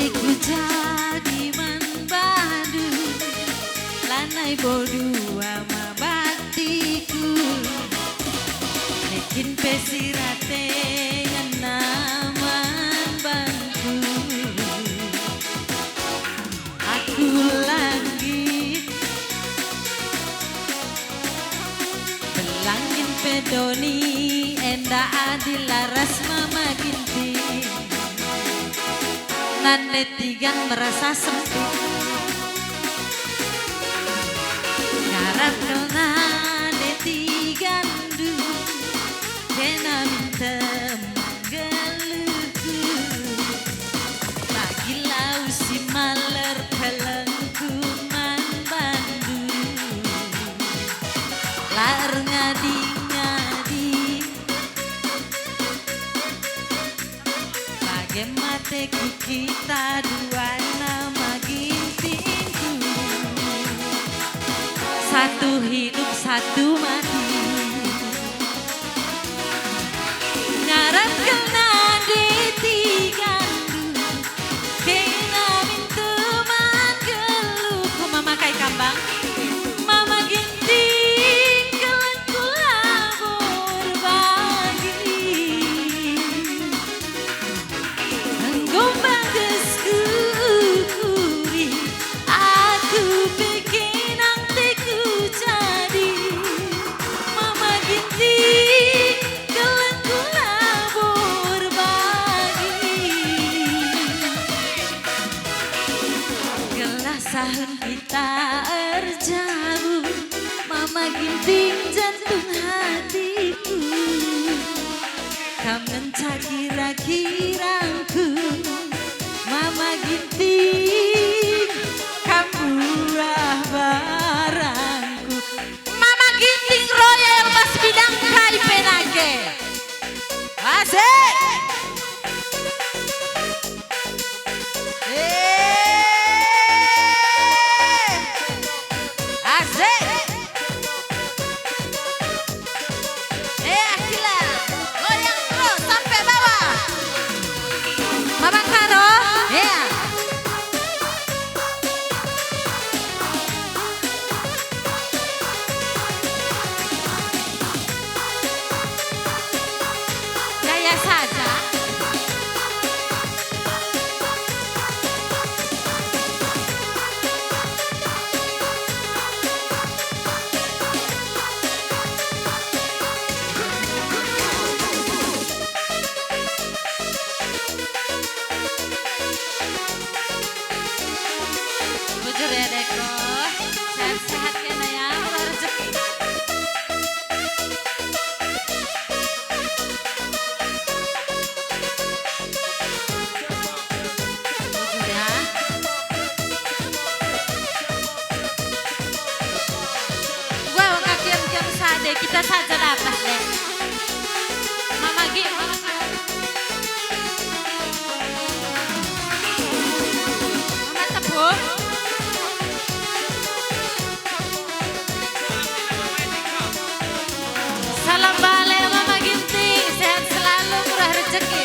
Ku jadi manbadu lanai bodu ama batiku nekin pesirate ngenaman bangku aku langit belangin pedoni enda adilaras mama ginting nan netigan merasa sempit ngarap nona netigan du kena mintem geluku lagi lau si maler pelengkungan bandu lar ngadi-ngadi mateku kita dua nama gintingku satu hidup satu mati ngarap kena ditigandu kena mintu manggelu ku mama kai kambang mama ginting kelenku labor bagi sahun kita erjauh mama ginting jantung hatiku kam kira-kiraku mama ginting kampurah barangku mama ginting royal mas bidang kai penake asik saja bujur ya deko sehat-sehat kena ya murah rezeki kita saja dapat deh mama Gi mama tepuk salam bale mama Ginting sehat selalu murah rezeki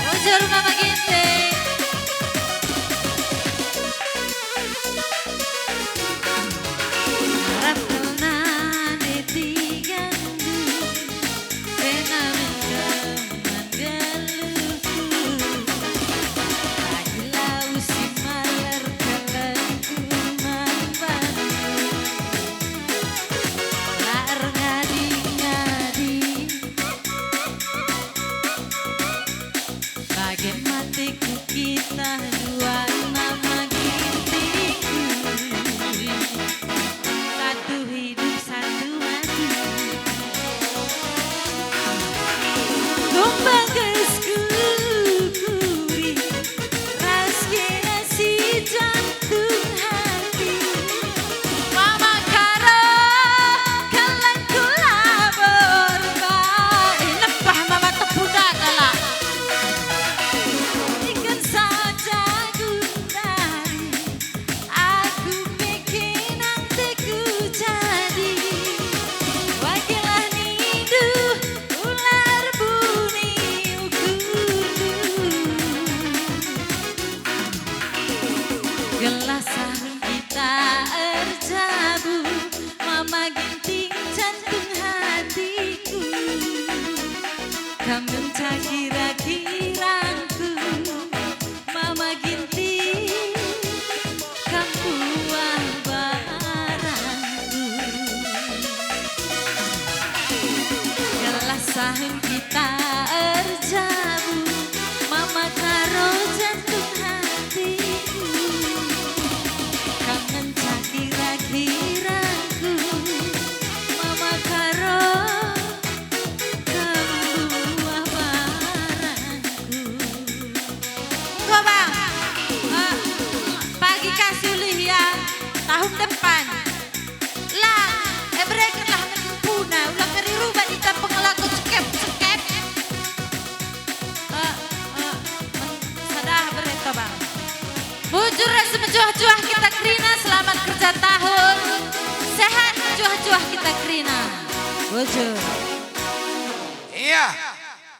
bujur mama Ginting Tekrina. Bojo. Iya.